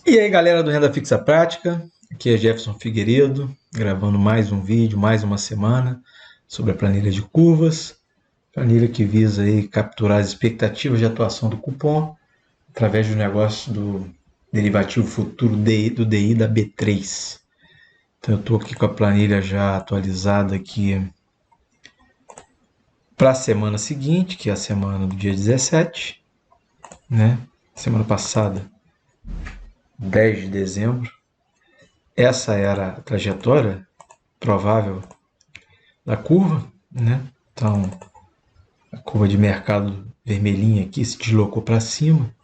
E aí, galera do Renda Fixa Prática, aqui é Jefferson Figueiredo, gravando mais um vídeo, mais uma semana, sobre a planilha de curvas, planilha que visa aí capturar as expectativas de atuação do cupom através do negócio do derivativo futuro do DI da B3. Então eu estou aqui com a planilha já atualizada aqui para a semana seguinte, que é a semana do dia 17, né? Semana passada, 10 de dezembro. Essa era a trajetória provável da curva, né? Então, a curva de mercado vermelhinha aqui se deslocou para cima,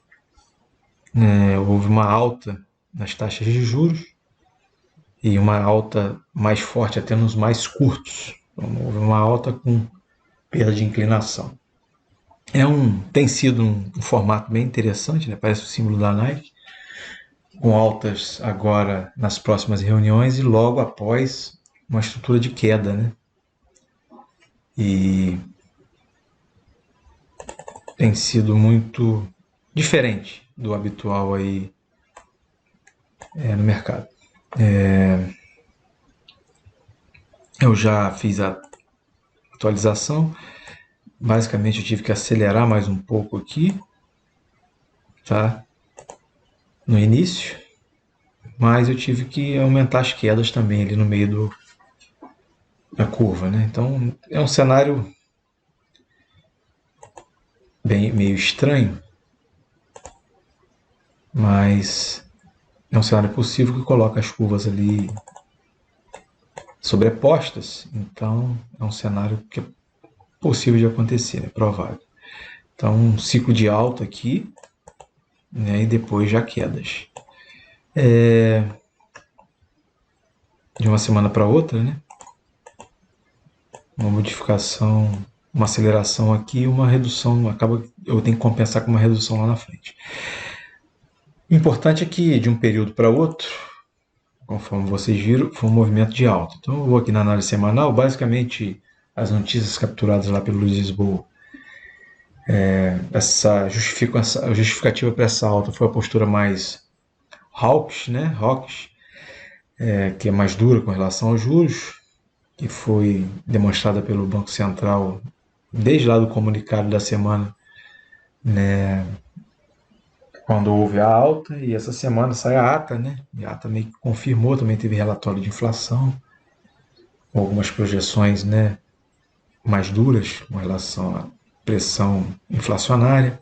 né? Houve uma alta nas taxas de juros e uma alta mais forte até nos mais curtos. Então, houve uma alta com perda de inclinação. Tem sido um formato bem interessante, né? Parece o símbolo da Nike, com altas agora nas próximas reuniões e logo após uma estrutura de queda, né? E tem sido muito diferente do habitual aí no mercado. Eu já fiz a atualização, basicamente eu tive que acelerar mais um pouco aqui, tá? No início, mas eu tive que aumentar as quedas também ali no meio da curva, né? Então é um cenário meio estranho, mas é um cenário possível que coloca as curvas ali sobrepostas, então é um cenário que é possível de acontecer, é provável. Então um ciclo de alta aqui, né, e depois já quedas. De uma semana para outra, né? Uma modificação, uma aceleração aqui, uma redução, eu tenho que compensar com uma redução lá na frente. O importante é que de um período para outro, conforme vocês viram, foi um movimento de alta. Então eu vou aqui na análise semanal, basicamente as notícias capturadas lá pelo Luiz Lisboa. A justificativa para essa alta foi a postura mais hawkish, né? Que é mais dura com relação aos juros, que foi demonstrada pelo Banco Central desde lá do comunicado da semana, né? Quando houve a alta, e essa semana sai a ata, né? E a ata meio que confirmou, também teve relatório de inflação, algumas projeções, né, mais duras com relação à pressão inflacionária.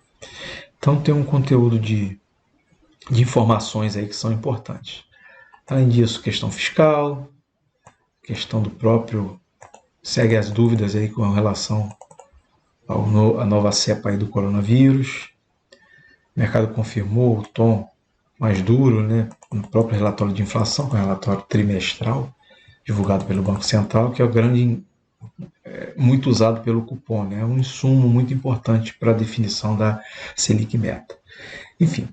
Então tem um conteúdo de informações aí que são importantes. Além disso, questão fiscal, questão do próprio, segue as dúvidas aí com relação à nova cepa aí do coronavírus. O mercado confirmou o tom mais duro, né, no próprio relatório de inflação, que é o relatório trimestral divulgado pelo Banco Central, que é o grande, muito usado pelo cupom, né, um insumo muito importante para a definição da Selic Meta. Enfim,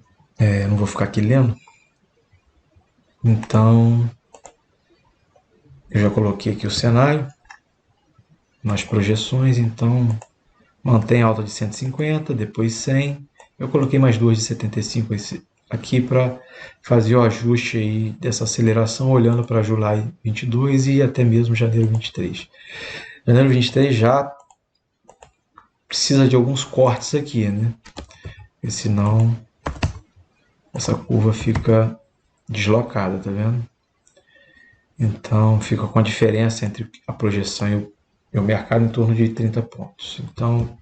não vou ficar aqui lendo. Então, eu já coloquei aqui o cenário nas projeções, então mantém a alta de 150, depois 100. Eu coloquei mais duas de 75 aqui para fazer o ajuste aí dessa aceleração, olhando para julho 22 e até mesmo janeiro 23. Janeiro 23 já precisa de alguns cortes aqui, né? Porque senão essa curva fica deslocada, tá vendo? Então fica com a diferença entre a projeção e o mercado em torno de 30 pontos. Então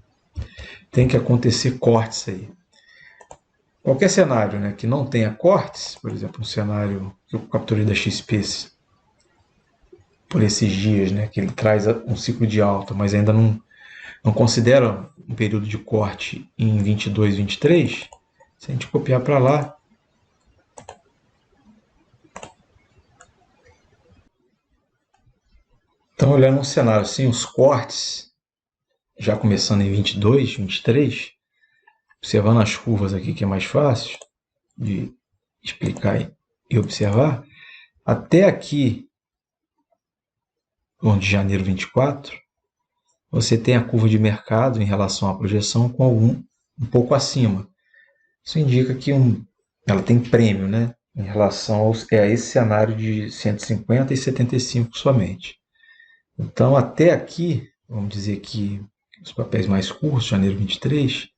tem que acontecer cortes aí. Qualquer cenário, né, que não tenha cortes, por exemplo, um cenário que eu capturei da XP por esses dias, né, que ele traz um ciclo de alta, mas ainda não considera um período de corte em 22, 23, se a gente copiar para lá, então olhando um cenário sem os cortes, já começando em 22, 23, observando as curvas aqui, que é mais fácil de explicar e observar, até aqui, de janeiro 24, você tem a curva de mercado em relação à projeção com um pouco acima. Isso indica que ela tem prêmio, né? em relação a esse cenário de 150 e 75 somente. Então, até aqui, vamos dizer que os papéis mais curtos, janeiro 23,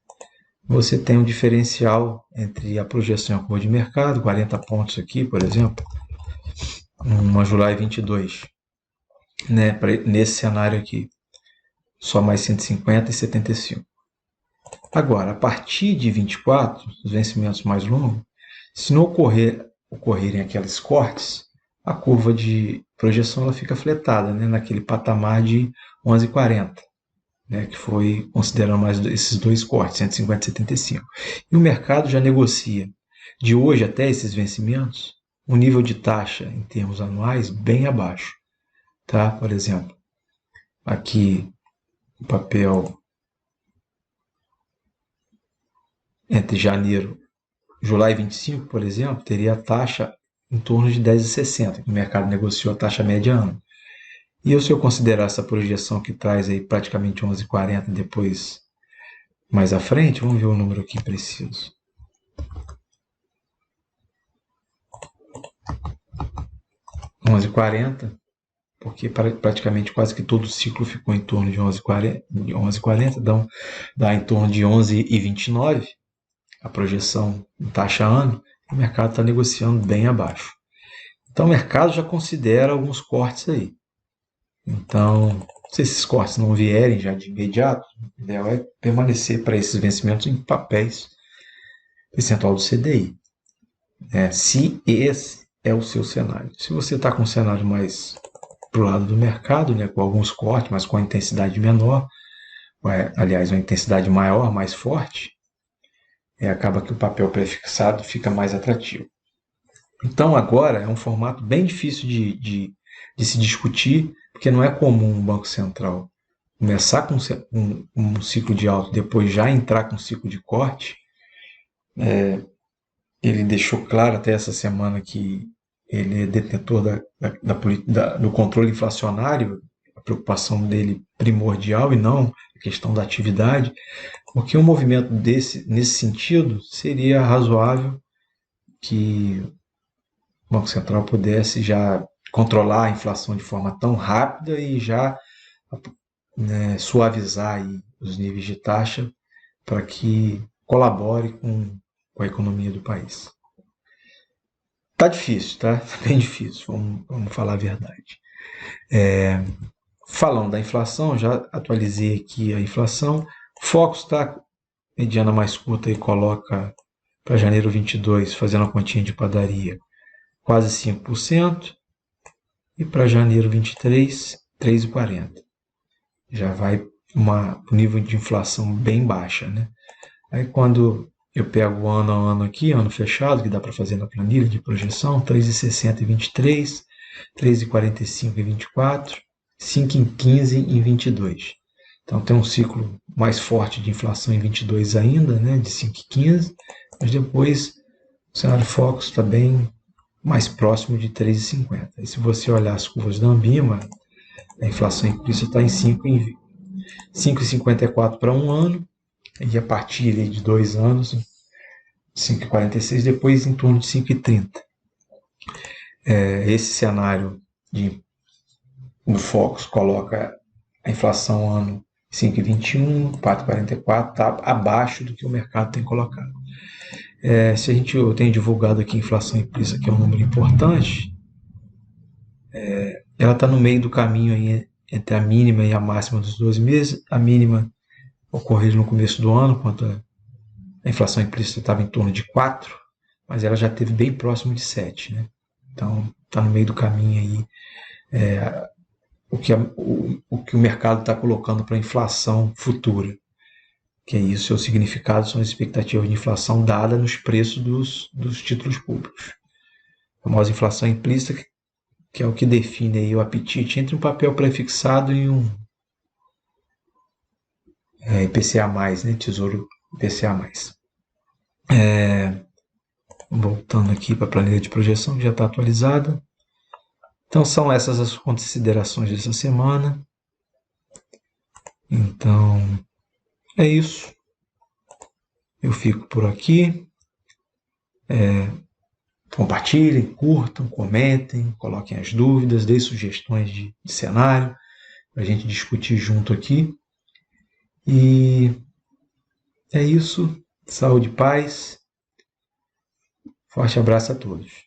você tem um diferencial entre a projeção e a curva de mercado, 40 pontos aqui, por exemplo, uma July 22, né, nesse cenário aqui, só mais 150 e 75. Agora, a partir de 24, os vencimentos mais longos, se não ocorrerem aqueles cortes, a curva de projeção ela fica fletada, né, naquele patamar de 11,40, né, que foi considerando mais esses dois cortes, 150 e 75. E o mercado já negocia, de hoje até esses vencimentos, um nível de taxa em termos anuais bem abaixo. Tá? Por exemplo, aqui o papel entre janeiro July 25, por exemplo, teria a taxa em torno de 10,60, que o mercado negociou a taxa média ano. E se eu considerar essa projeção que traz aí praticamente 11,40 depois, mais à frente, vamos ver o número aqui preciso. 11,40, porque praticamente quase que todo o ciclo ficou em torno de 11,40, dá em torno de 11,29 a projeção em taxa ano, o mercado está negociando bem abaixo. Então o mercado já considera alguns cortes aí. Então, se esses cortes não vierem já de imediato, o ideal é permanecer para esses vencimentos em papéis percentual do CDI. Se esse é o seu cenário. Se você está com um cenário mais para o lado do mercado, né, com alguns cortes, mas com a intensidade menor, aliás, uma intensidade maior, mais forte, acaba que o papel prefixado fica mais atrativo. Então, agora é um formato bem difícil de se discutir, porque não é comum um Banco Central começar com um ciclo de alta, depois já entrar com um ciclo de corte. Ele deixou claro até essa semana que ele é detentor do controle inflacionário, a preocupação dele primordial e não a questão da atividade, porque um movimento nesse sentido seria razoável que o Banco Central pudesse já controlar a inflação de forma tão rápida e já suavizar aí os níveis de taxa para que colabore com a economia do país. Tá difícil, tá? Bem difícil, vamos falar a verdade. Falando da inflação, já atualizei aqui a inflação. Focus está mediana mais curta e coloca para janeiro 22, fazendo a continha de padaria, quase 5%. E para janeiro 23, 3,40. Já vai um nível de inflação bem baixa, né? Aí quando eu pego ano a ano aqui, ano fechado, que dá para fazer na planilha de projeção, 3,60 em 23, 3,45 em 24, 5,15 em 22. Então tem um ciclo mais forte de inflação em 22 ainda, né, de 5,15, mas depois o cenário Focus está bem mais próximo de 3,50. E se você olhar as curvas da Ambima, a inflação implícita está em 5,54 para um ano, e a partir de 2 anos, 5,46, depois em torno de 5,30. Esse cenário do Focus coloca a inflação ano 5,21, 4,44, está abaixo do que o mercado tem colocado. Eu tenho divulgado aqui a inflação implícita, que é um número importante, ela está no meio do caminho aí, entre a mínima e a máxima dos 12 meses. A mínima ocorreu no começo do ano, quando a inflação implícita estava em torno de 4, mas ela já esteve bem próximo de 7. Né? Então, está no meio do caminho aí o que o mercado está colocando para a inflação futura. Que é isso, seu significado são as expectativas de inflação dadas nos preços dos títulos públicos. A famosa inflação implícita, que é o que define aí o apetite entre um papel prefixado e um IPCA+, né? Tesouro IPCA+. Voltando aqui para a planilha de projeção, que já está atualizada. Então, são essas as considerações dessa semana. Então, é isso. Eu fico por aqui. compartilhem, curtam, comentem, coloquem as dúvidas, deem sugestões de cenário para a gente discutir junto aqui. E é isso. Saúde e paz. Forte abraço a todos.